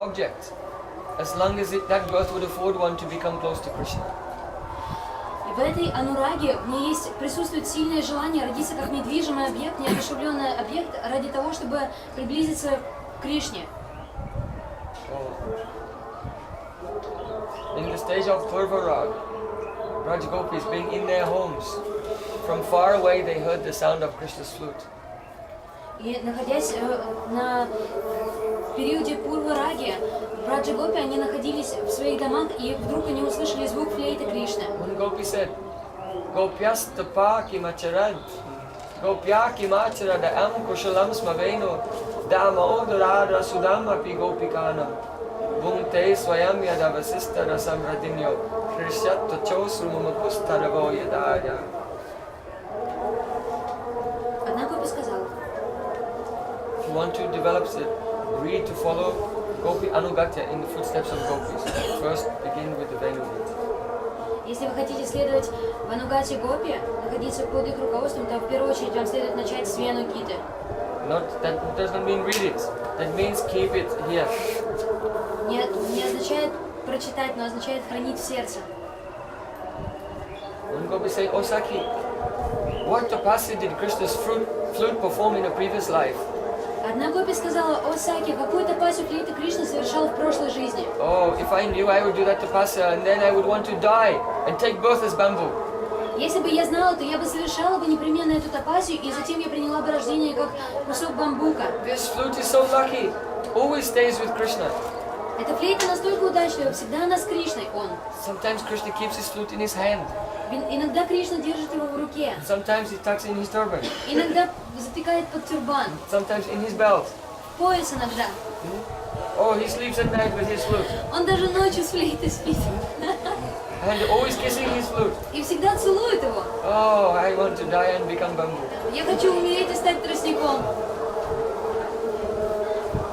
object, as long as that birth would afford one to become close to Krishna. И в этой анураге в ней присутствует сильное желание родиться как недвижимый объект, неодушевленный объект, ради того, чтобы приблизиться к Кришне. In the stage of Purva Rag, Braj Gopis being in their homes, from far away they heard the sound of Krishna's flute. И находясь на периоде Пурва-раги, Браджа Гопи, они находились в своих домах, и вдруг они услышали звук флейты Кришны. One Gopi said, Gopyas tapa kimacharad, Gopya kimacharad am kushalam smaveno, dama odorada sudamapi gopikanam, bhunte swayam yadavasista rasamradinyo, krishyat chosrumamakustaravo yadaya. Одна Гопи сказала: If you want to develop it, read to follow Gopi Anugatya in the footsteps of Gopis. First begin with the Venu. если вы хотите следовать в Анугате Гопи, находиться под их руководством, то в первую очередь вам следует начать с Вену Гиты. That does not mean read it. That means keep it here. Нет, не означает прочитать, но означает хранить в сердце. One Gopi said, "Oh Saki, what tapasya did Krishna's flute perform in a previous life?" Одна Гопи сказала: «О Саки, какую тапасию флейта Кришна совершал в прошлой жизни? Oh, if I knew, I would do that tapasya, and then I would want to die and take birth as bamboo. Если бы я знала, то я бы совершала бы непременно эту тапасию, и затем я приняла бы рождение как кусок бамбука». This flute is so lucky. It always stays with Krishna. Эта флейта настолько удачлива, всегда она с Кришной, он. Sometimes Krishna keeps his flute in his hand. Иногда Кришна держит его в руке, Sometimes he tucks in his turban. иногда затыкает под тюрбан, Sometimes in his belt. пояс иногда. Oh, he sleeps at night with his flute. Он даже ночью с флейтой спит. And always kissing his flute. И всегда целует его. Oh, I want to die and become bamboo. Я хочу умереть и стать тростником.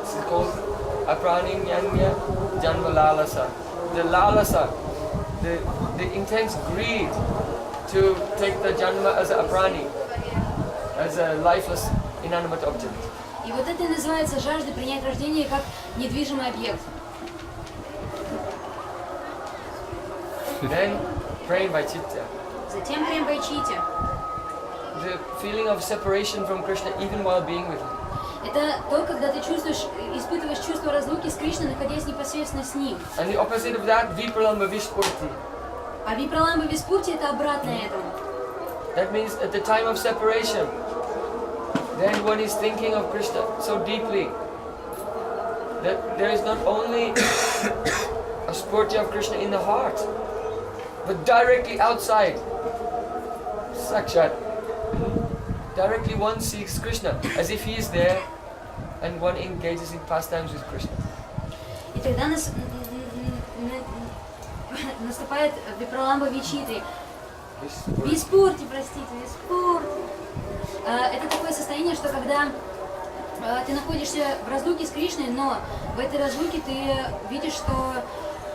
This is called apraninyanya janma lalasa. The lalasa, the intense greed to take the janma as a aprani, as a lifeless, inanimate object. И вот это и называется жажда принять рождение как недвижимый объект. Then praying by chitta. Затем прям бойчите. The feeling of separation from Krishna even while being with him. Это то, когда ты чувствуешь, испытываешь чувство разлуки с Кришной, находясь непосредственно с ним. And the opposite of that, vipralamba vispurti. А випраламба виспурти это обратное этому. That means at the time of separation, then one is thinking of Krishna so deeply that there is not only a spurti of Krishna in the heart, but directly outside, sakshat. Directly one seeks Krishna as if he is there, and one engages in pastimes with Krishna. И тогда наступает випраламба вичиты. Виспурти, простите, виспурти. Это такое состояние, что когда ты находишься в разлуке с Кришной, но в этой разлуке ты видишь, что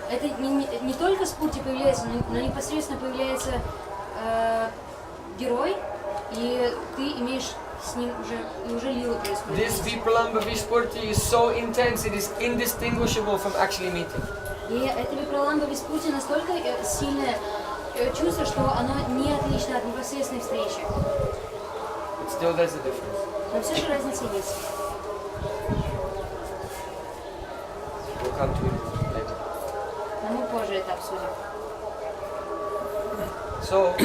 это не только спурти появляется, но непосредственно появляется герой, и ты имеешь с ним уже лилу происходит. This vipralamba vispurti is so intense, it is indistinguishable from actually meeting. И это випраламба виспурти настолько сильное чувство, что оно не отлично от непосредственной встречи. But still there's a difference. Но все же разница есть. We'll come to it later. Но мы позже это обсудим. So,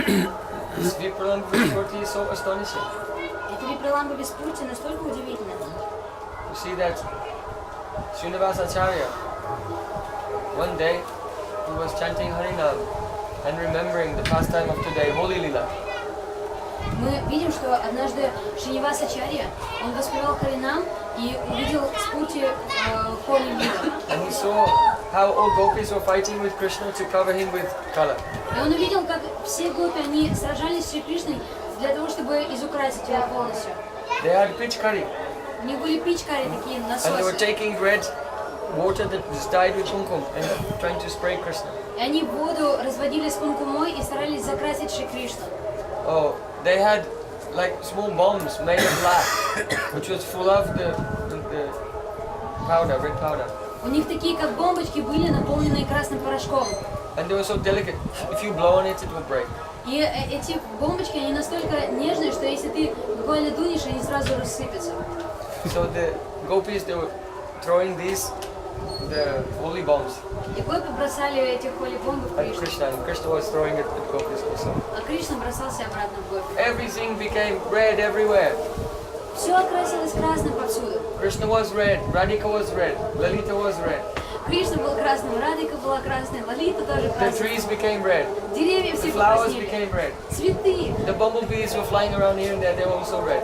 this vipralamba vispurti is so astonishing. Это випраламба виспурти настолько удивительно. You see that Srinivasa Acharya, one day he was chanting Harinam and remembering the pastime of today, Holy Lila. Мы видим, что однажды Шриниваса Ачарья, он воспевал Харинам и увидел спурти Холи Лила. And he saw how all gopis were fighting with Krishna to cover him with color. И он увидел, как все гопи, они сражались с Шри Кришной для того, чтобы изукрасить его полностью. They had pitchkari У них были пичкари, такие and they were насосы. taking red water that was dyed with kumkum and trying to spray Krishna. И они воду разводили с кумкумой и старались закрасить Шри Кришну. Oh, they had like small bombs made of black, which was full of the powder, red powder. У них такие, как бомбочки, были наполненные красным порошком. And they were so delicate. If you blow on it, it will break. И эти бомбочки, они настолько нежные, что если ты буквально дунешь, они сразу рассыпятся. So the gopis, they were throwing these, the holy bombs И гопи бросали эти холи-бомбы в at Кришну, Krishna, and Krishna was throwing it at gopis also. а Кришна бросался обратно в гопи. Everything became red everywhere. Все окрасилось красным повсюду. Krishna was red, Radhika was red, Lalita was red. Кришна был красным, Радика была красной, Лалита тоже The красная. trees became red, Деревья the все flowers покраснели. became red. Цветы. The bumblebees were flying around here and there, they were also red.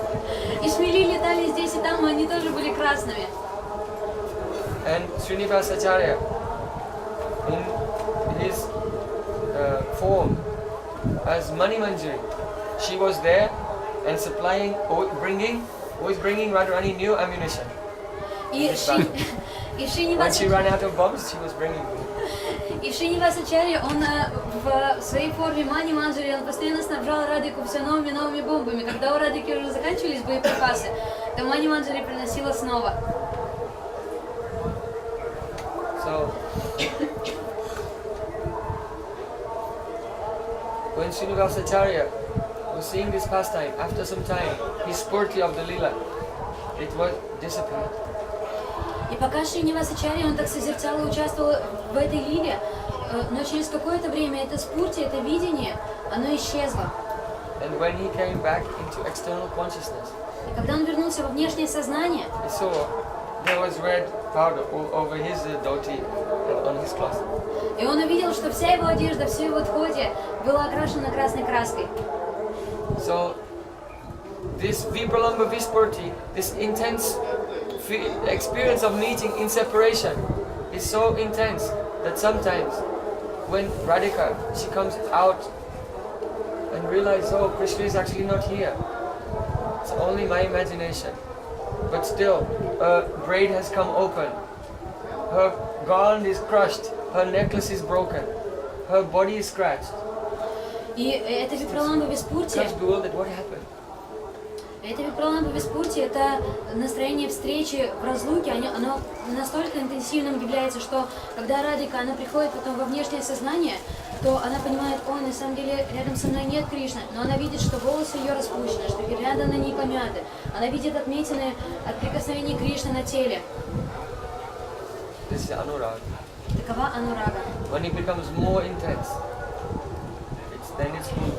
И шмели летали здесь и там, и они тоже были красными. And Srinivas Acharya, in his form as Mani Manjari, she was there and supplying, always bringing Radharani new ammunition. И When Шринивас she ran out of bombs, she was bringing. Ачарья, он в своей форме Мани Манджари, он постоянно снабжал Радику все новыми новыми бомбами. Когда у Радики уже заканчивались боеприпасы, то Мани Манджари приносила снова. So, when Srinivas Acharya was seeing this pastime, after some time, his spurti of the lila, it was disappeared. И пока Шринивас Ачарья, он так созерцал и участвовал в этой лиле, но через какое-то время это спурти, это видение, оно исчезло. And when he came back into external consciousness, И когда он вернулся во внешнее сознание, he saw there was red powder over his dhoti on his cloth. и он увидел, что вся его одежда, все его тхоти была окрашена красной краской. So, this Vipralamba Vispurti, this intense experience of meeting in separation is so intense that sometimes when Radhika, she comes out and realizes, oh, Krishna is actually not here. It's only my imagination. But still, her braid has come open. Her garland is crushed. Her necklace is broken. Her body is scratched. И это Випраламба Виспурти, Becomes bewildered, what happened? это Випраламба Виспурти, это настроение встречи в разлуке, оно настолько интенсивным является, что когда Радика, она приходит потом во внешнее сознание, то она понимает, ой, на самом деле рядом со мной нет Кришны, но она видит, что волосы ее распущены, что гирлянды на ней помяты, она видит отметины от прикосновения Кришны на теле. This is Anurag. Такова анурага. When it becomes more intense, then it's called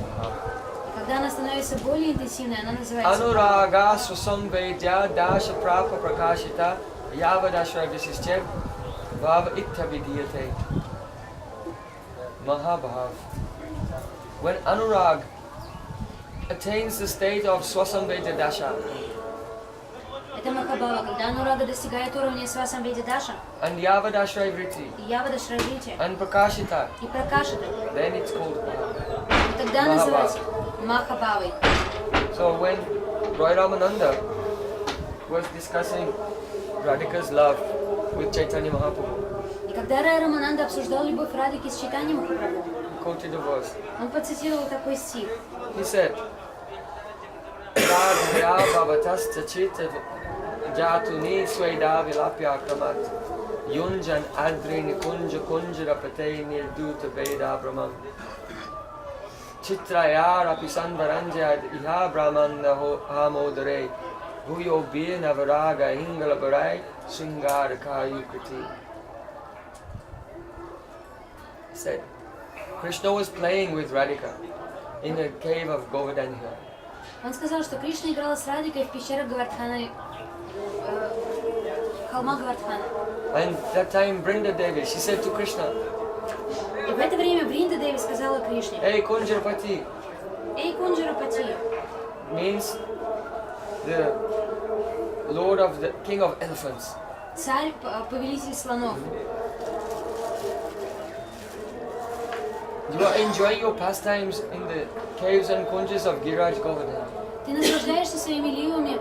И когда она становится более интенсивной, она называется Anuraga Susamvedya Dasha Prapa Prakashita Yavadashra Visishchet Bhava Ittha Vidiyate Mahabhav. When Anurag attains the state of Swasamvedya Dasha это Махабава, когда анурага достигает уровня Свасамведи Даша and Yavadashra Vritti и Явада Шравити and Prakashita, и Пракашита, then it's called Bhava. и тогда называется Махабавой. So when Roy Ramananda was discussing Radhika's love with Chaitanya Mahaprabhu, И когда Рай Рамананда обсуждал любовь Радики с Чайтаньей Махапрабху, he quoted a verse. он процитировал такой стих. He said, Radhaya bhavatascha chita jatuni sweda vilapya kramat yunjan adri nikunja kunjara pate nirduta veda brahman chitrayar apisandaranja iha brahmanda hamodare bhuyo bir navaraga ingala barai singara kayukriti. He said, Krishna was playing with Radhika in a cave of Govardhan Hill. Он сказал, что Кришна играла с Радикой в пещерах Гавардхана, холма Гавардхана. And that time Brinda Devi, she said to Krishna, И в это время Бринда Деви сказала Кришне: hey Kunjarapati, «Эй, Кунджарапати», means the lord of the king of elephants. царь, повелитель слонов, You are enjoying your pastimes in the caves and kunjas of Giriraj Govardhan. ты наслаждаешься своими лилами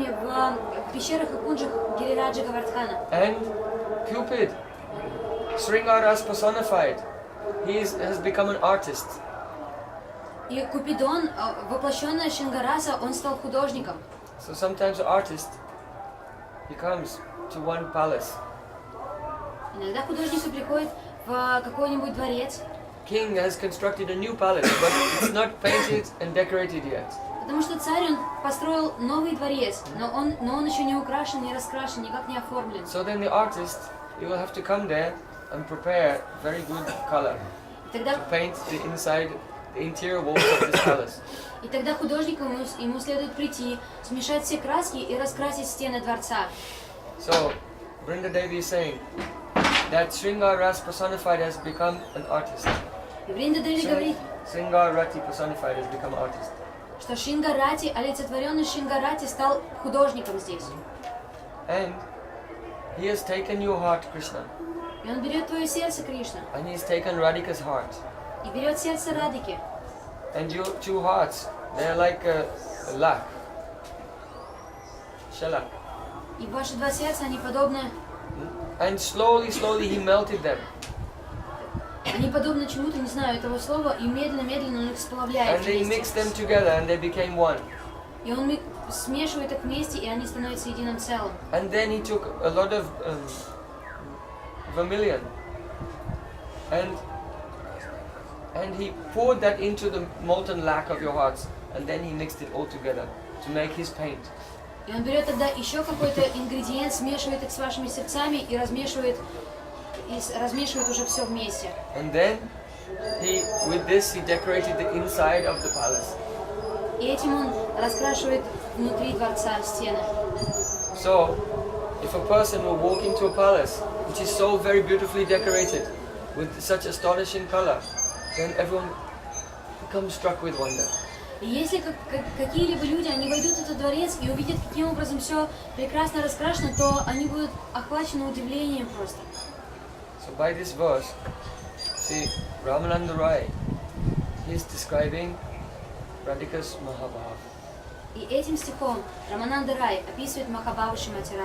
в пещерах и кунджах Гирираджа Гавардхана. And Cupid, Sringaras personified, has become an artist. И Купидон, воплощенная Шингараса, он стал художником. So sometimes an artist, he comes to one palace Иногда художник приходит в какой-нибудь дворец, King has constructed a new palace, but it's not painted and decorated yet. потому что царь он построил новый дворец, но он еще не украшен, не раскрашен, никак не оформлен. So then the artist, he will have to come there and prepare very good color И тогда, to paint the inside, the interior walls of this palace. и тогда художнику ему следует прийти, смешать все краски и раскрасить стены дворца. So Brinda Devi is saying that Sringar Ras personified has become an artist. И Бринда Деви говорит, Sringar Rati personified has become an artist. что Шингарати, олицетворенный Шингарати, стал художником здесь. And he has taken your heart, Krishna, И он берет твое сердце, Кришна, and he has taken Radhika's heart. и берет сердце Радики. And your two hearts, they're like a lakh, shalak. И ваши два сердца, они подобны And slowly, slowly he melted them. чему-то, не знаю этого слова, и медленно-медленно он их сплавляет And they mixed them вместе. together and they became one. И он смешивает их вместе, и они становятся единым целым. And then he took a lot of vermilion and he poured that into the molten lac of your hearts, and then he mixed it all together to make his paint. И он берет тогда еще какой-то ингредиент, смешивает их с вашими сердцами и размешивает уже все вместе. And then with this he decorated the inside of the palace. И этим он раскрашивает внутри дворца стены. So, if a person will walk into a palace which is so very beautifully decorated with such astonishing color, then everyone becomes struck with wonder. И если какие-либо люди, они войдут в этот дворец и увидят, каким образом все прекрасно раскрашено, то они будут охвачены удивлением просто. So by this verse, see, Ramananda Rai, he is describing Radhika's Mahabhav. И этим стихом Рамананда Рай описывает Махабхаву Шримати Радхи.